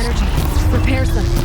energy. Repairs them.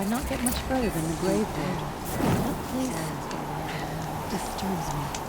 I'd not get much further than the grave did. That place disturbs me.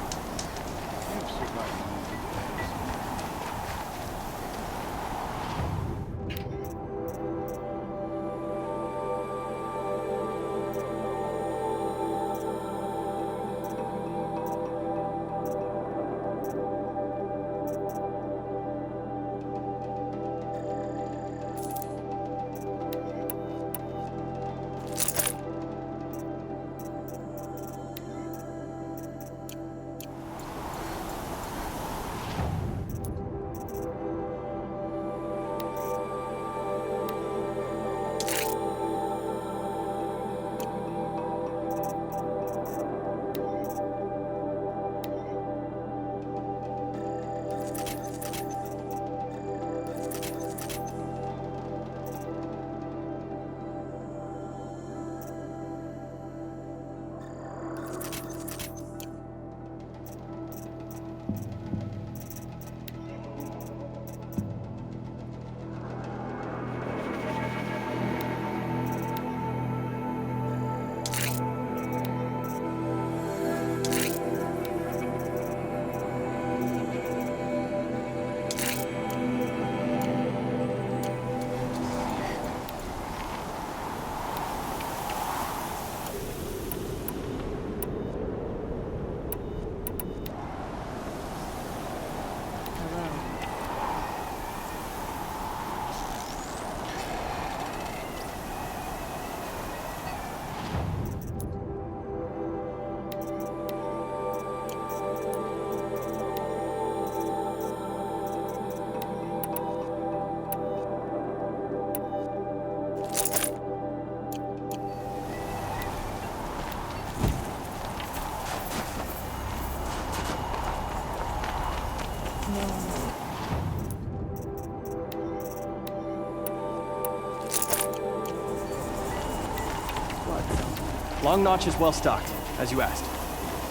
Long Notch is well stocked, as you asked.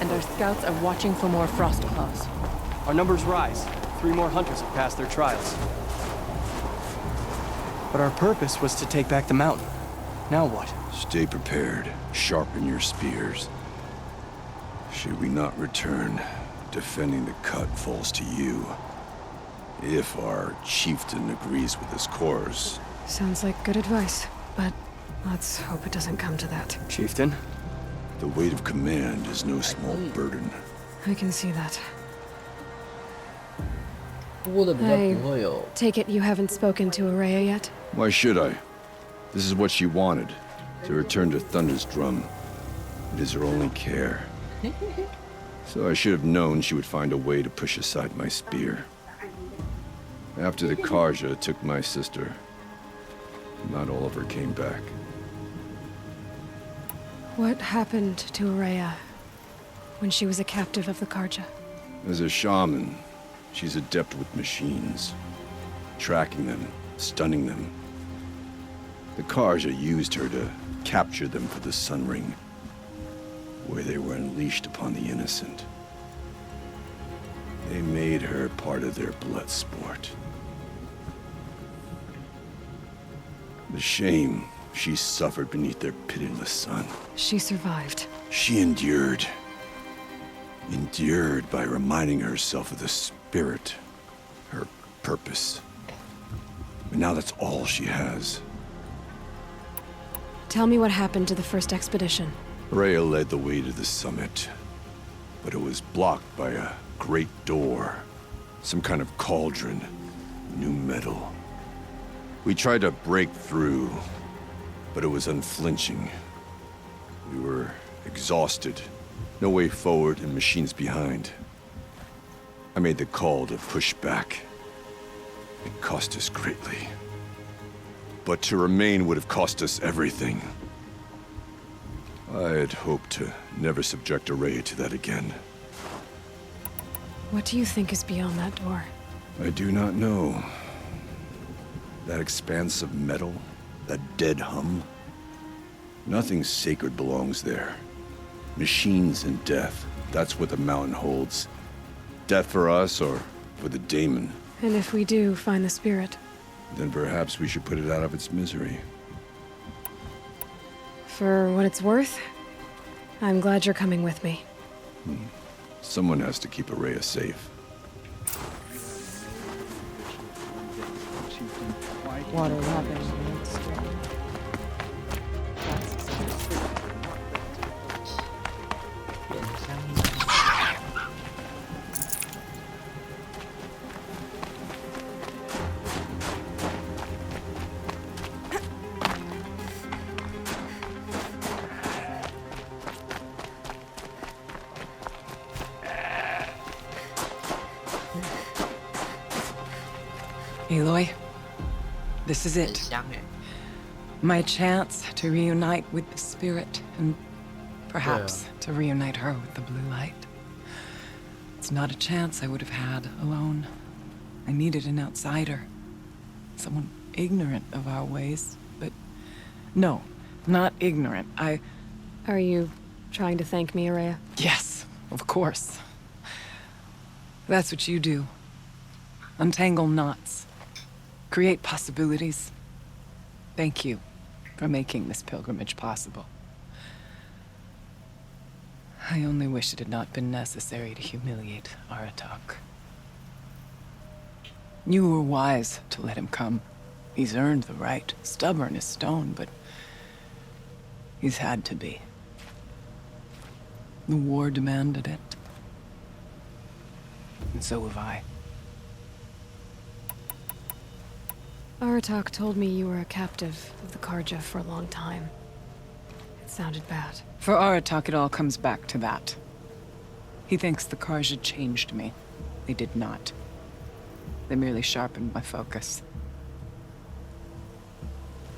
And our scouts are watching for more Frostclaws. Our numbers rise. 3 more hunters have passed their trials. But our purpose was to take back the mountain. Now what? Stay prepared. Sharpen your spears. Should we not return, defending the cut falls to you. If our chieftain agrees with his course. Sounds like good advice, but let's hope it doesn't come to that. Chieftain? The weight of command is no small burden. I can see that. 多的比较不会有 Take it you haven't spoken to Araya yet? Why should I? This is what she wanted, to return to Thunder's drum. It is her only care. So I should have known she would find a way to push aside my spear. After the Karja took my sister, not all of her came back. What happened to Araya when she was a captive of the Karja? As a shaman, she's adept with machines, tracking them, stunning them. The Karja used her to capture them for the Sun Ring, where they were unleashed upon the innocent. They made her part of their blood sport. The shame she suffered beneath their pitiless sun. She survived. She endured. Endured by reminding herself of the spirit, her purpose. But now that's all she has. Tell me what happened to the first expedition. Rhea led the way to the summit, but it was blocked by a great door. Some kind of cauldron, new metal. We tried to break through, but it was unflinching. We were exhausted, no way forward and machines behind. I made the call to push back. It cost us greatly. But to remain would have cost us everything. I had hoped to never subject Araya to that again. What do you think is beyond that door? I do not know. That expanse of metal, that dead hum. Nothing sacred belongs there. Machines and death, that's what the mountain holds. Death for us or for the daemon. And if we do find the spirit? Then perhaps we should put it out of its misery. For what it's worth, I'm glad you're coming with me. Someone has to keep Araya safe. Water robin. Aloy, this is 很 it. 香哎， My chance to reunite with the spirit and perhaps to reunite her with the blue light. It's not a chance I would have had alone. I needed an outsider. Someone ignorant of our ways, but no, not ignorant. Are you trying to thank me, Araya? Yes, of course. That's what you do. Untangle knots. Create possibilities. Thank you for making this pilgrimage possible. I only wish it had not been necessary to humiliate Aratak. You were wise to let him come. He's earned the right. Stubborn as stone, but he's had to be. The war demanded it. And so have I. Aratak told me you were a captive of the Karja for a long time. It sounded bad. For Aratak, it all comes back to that. He thinks the Karja changed me. They did not. They merely sharpened my focus.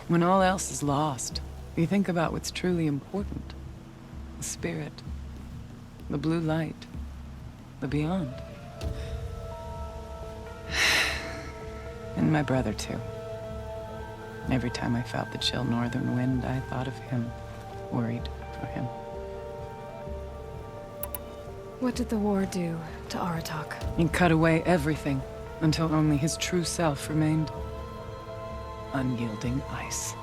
When all else is lost, you think about what's truly important. The spirit. The blue light. The beyond. And my brother, too. Every time I felt the chill northern wind, I thought of him, worried. for him. What did the war do to Aratak? He cut away everything until only his true self remained. Unyielding ice.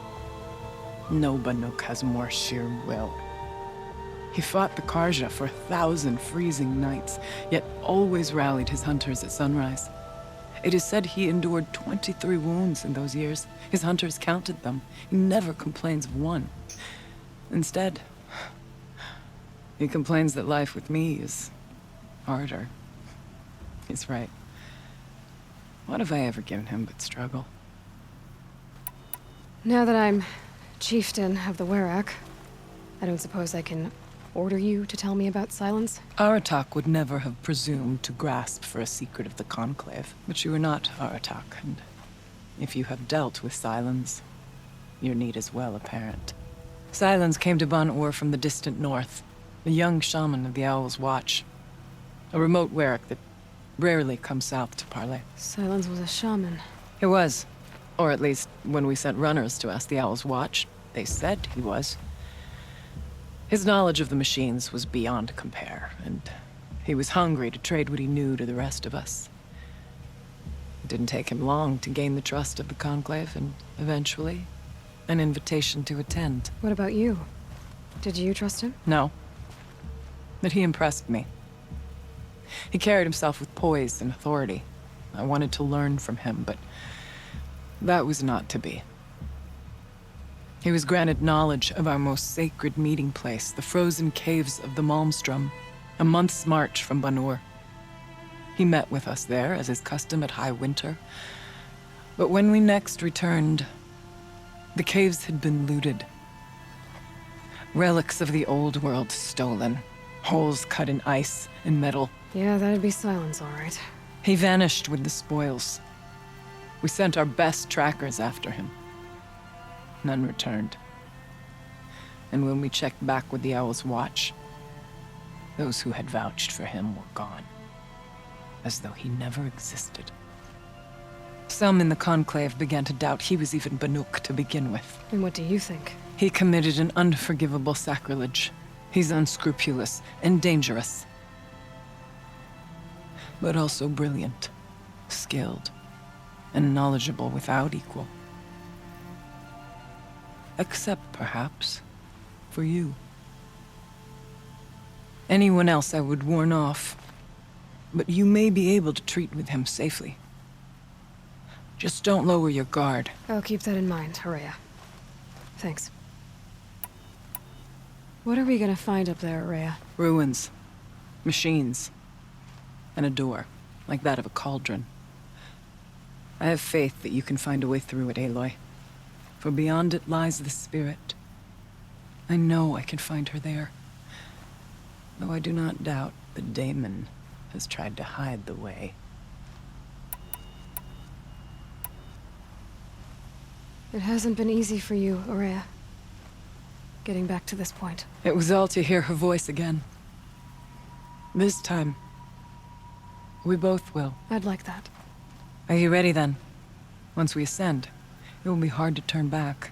No Banuk has more sheer will. He fought the Karja for 1,000 freezing nights, yet always rallied his hunters at sunrise. It is said he endured 23 wounds in those years. His hunters counted them. He never complains of one. Instead, he complains that life with me is harder. He's right. What have I ever given him but struggle? Now that I'm chieftain of the Werak, I don't suppose I can order you to tell me about Silence? Aratak would never have presumed to grasp for a secret of the Conclave. But you are not Aratak, and if you have dealt with Silence, your need is well apparent. Silence came to Ban-Ur from the distant north, a young shaman of the Owl's Watch. A remote Werak that rarely comes south to parley. Silence was a shaman. He was. Or at least, when we sent runners to ask the Owl's Watch, they said he was. His knowledge of the machines was beyond compare, and he was hungry to trade what he knew to the rest of us. It didn't take him long to gain the trust of the Conclave, and eventually, an invitation to attend. What about you? Did you trust him? No. But he impressed me. He carried himself with poise and authority. I wanted to learn from him, but that was not to be. He was granted knowledge of our most sacred meeting place, the frozen caves of the Malmstrom, a month's march from Ban-Ur. He met with us there, as is custom at high winter. But when we next returned, the caves had been looted. Relics of the old world stolen. Holes cut in ice and metal. Yeah, that'd be Silence, all right. He vanished with the spoils. We sent our best trackers after him. None returned. And when we checked back with the Owl's Watch, those who had vouched for him were gone. As though he never existed. Some in the Conclave began to doubt he was even Banuk to begin with. And what do you think? He committed an unforgivable sacrilege. He's unscrupulous and dangerous. But also brilliant, skilled, and knowledgeable without equal. Except, perhaps, for you. Anyone else I would warn off, but you may be able to treat with him safely. Just don't lower your guard. I'll keep that in mind, Horea. Thanks. What are we gonna find up there, Horea? Ruins, machines, and a door, like that of a cauldron. I have faith that you can find a way through it, Aloy. For beyond it lies the spirit. I know I can find her there. Though I do not doubt that Daemon has tried to hide the way. It hasn't been easy for you, Horea. Getting back to this point. It was all to hear her voice again. This time, we both will. I'd like that. Are you ready then? Once we ascend, it will be hard to turn back.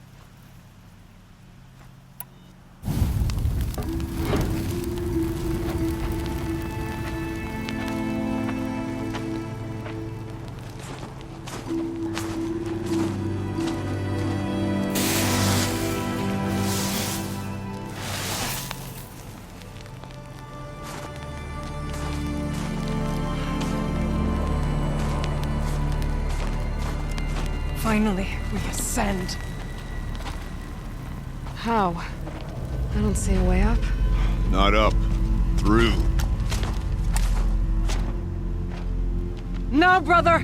Finally, we ascend. How? I don't see a way up. Not up. Through. No, brother!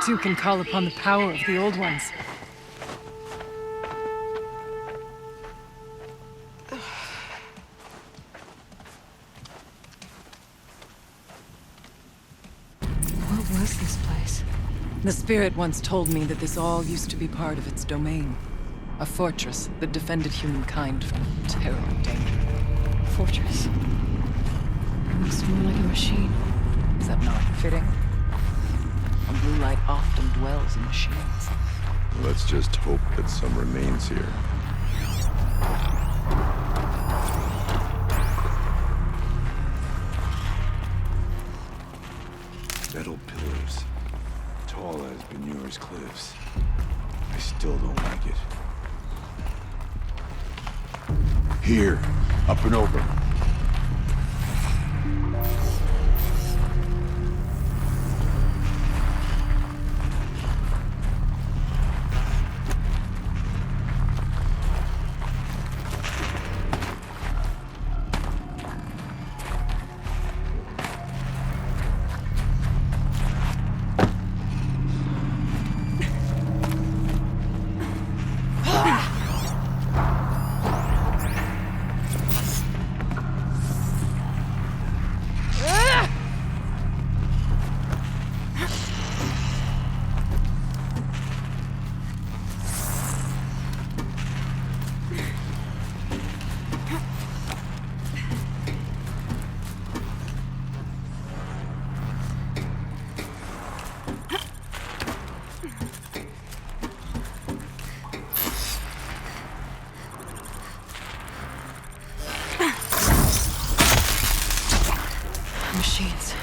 too can call upon the power of the old ones. What was this place? The spirit once told me that this all used to be part of its domain. A fortress that defended humankind from terrible danger. Fortress. It looks more like a machine. Is that not fitting? A blue light often dwells in machines. Let's just hope that some remains here. Metal pillars, tall as Benure's cliffs. I still don't like it. Here, up and over. Machines.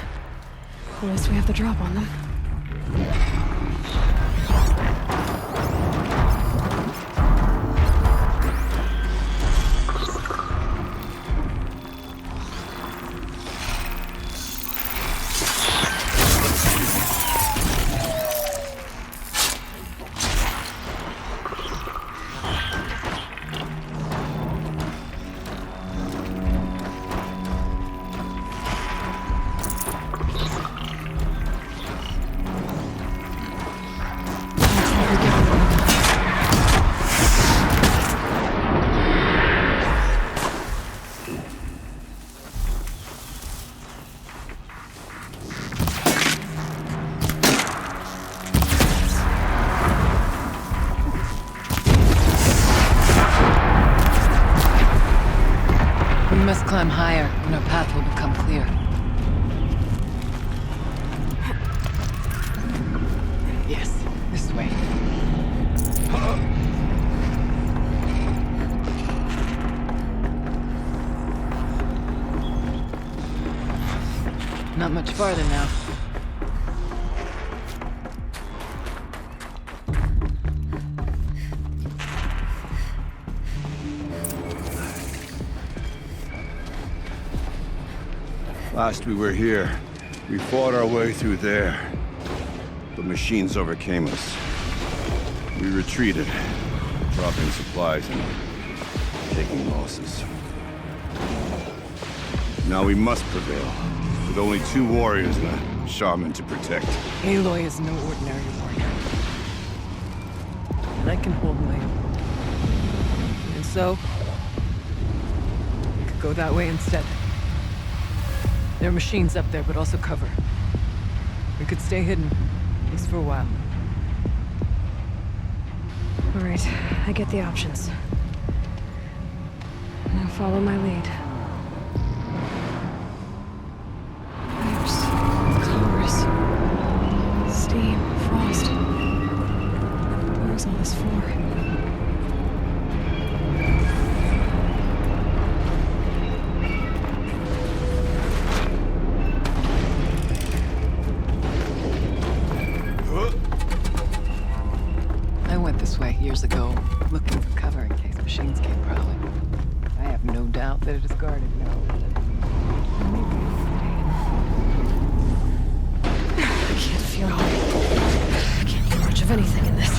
At least we have the drop on them. We must climb higher, and our path will become clear. Yes, this way. Not much farther now. Last we were here, we fought our way through there. The machines overcame us. We retreated, dropping supplies and taking losses. Now we must prevail, with only 2 warriors and a shaman to protect. Aloy is no ordinary warrior. And I can hold my own. And so, we could go that way instead. There are machines up there, but also cover. We could stay hidden, at least for a while. All right, I get the options. Now follow my lead. Fires, colors, steam, frost. What is all this for? Years ago, looking for cover in case machines came prowling. I have no doubt that it is guarded now. I can't feel it. I can't do much of anything in this.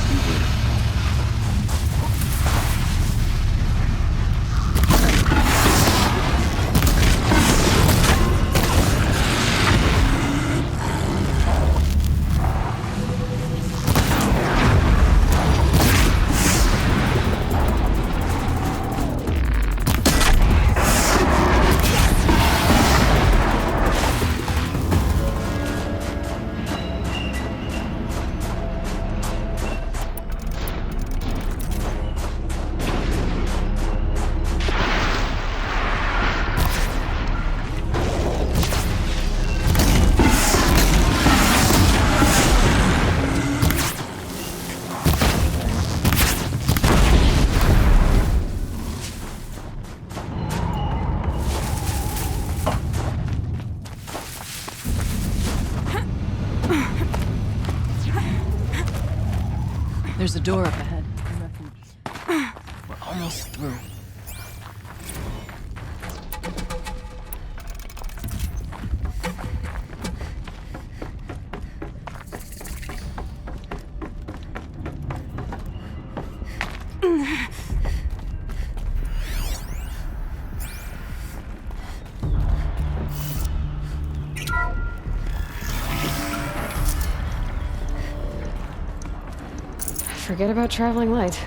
There's a door up ahead. We're almost through. Forget about traveling light.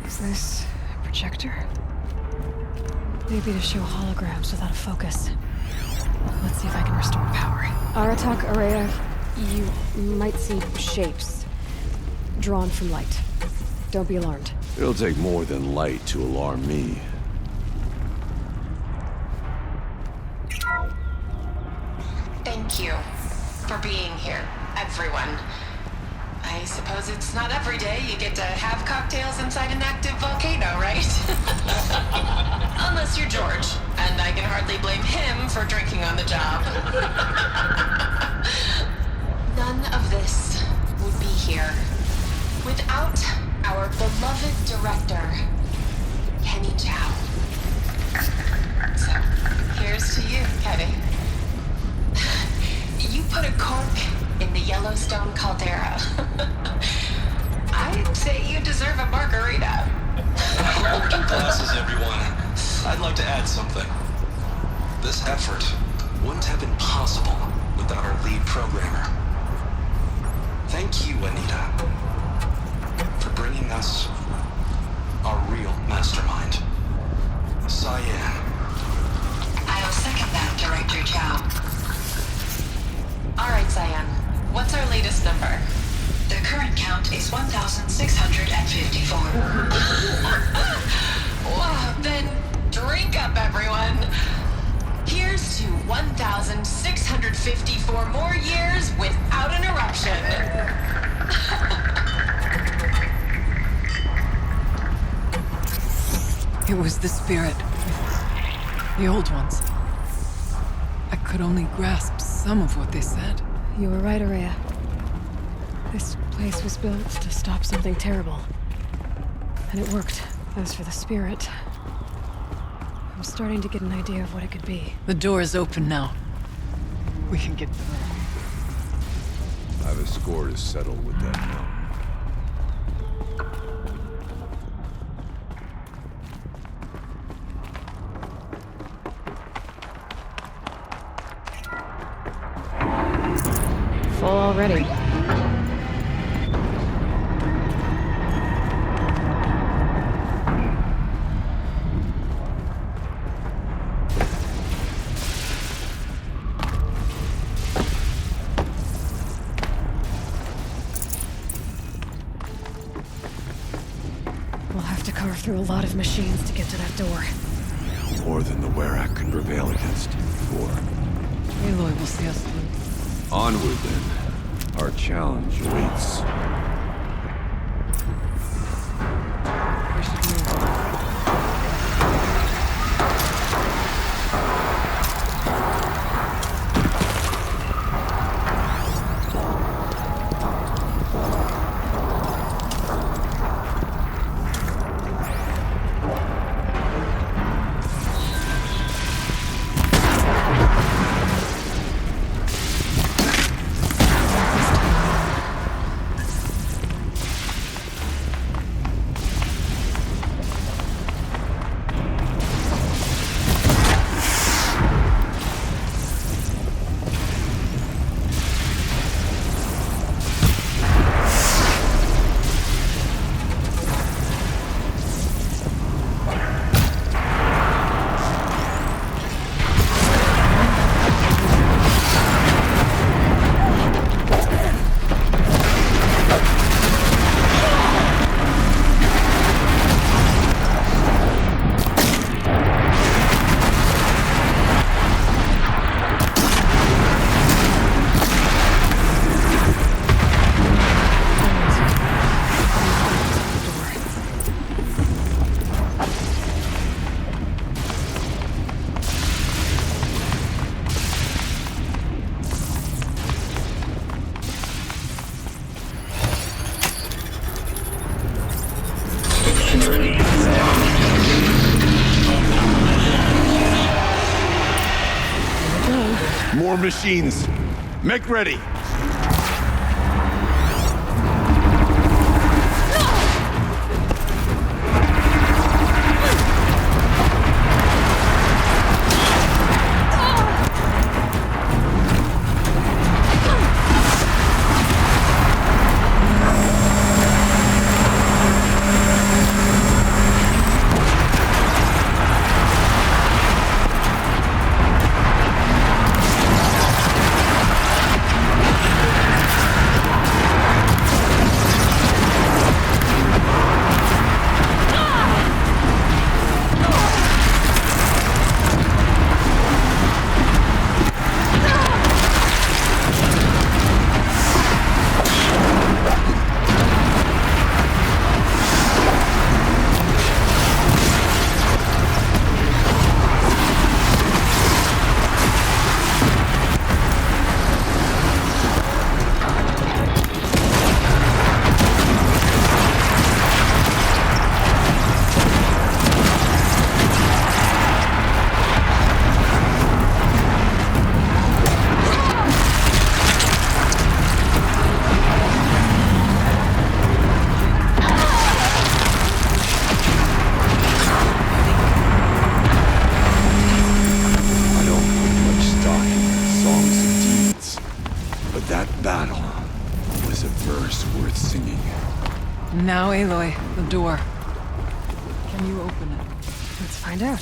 Is this a projector? Maybe to show holograms without a focus. Let's see if I can restore power. Aratak, Araya, you might see shapes drawn from light. Don't be alarmed. It'll take more than light to alarm me. Thank you for being here, everyone. I suppose it's not every day you get to have cocktails inside an active volcano, right? Unless you're George, and I can hardly blame him for drinking on the job. None of this would be here without our beloved director, Kenny Chow. So, here's to you, Kenny. You put a cork in the Yellowstone caldera. I'd say you deserve a margarita. Hold your glasses, everyone. I'd like to add something. This effort wouldn't have been possible without our lead programmer. Thank you, Anita, for bringing us our real mastermind, Cyan. I'll second that, Director Chow. All right, Cyan. What's our latest number? The current count is 1,654. Wow, then drink up, everyone. Here's to 1,654 more years without interruption. It was the spirit. The old ones. I could only grasp some of what they said. You were right, Araya. This place was built to stop something terrible. And it worked. As for the spirit, I'm starting to get an idea of what it could be. The door is open now. We can get through. I have a score to settle with that mountain. Full already. We'll have to carve through a lot of machines to get to that door. More than the Werak can prevail against. Or Aloy will see us through. onward then. Our challenge awaits. We should move. Our machines. Make ready. Now, Aloy, the door. Can you open it? Let's find out.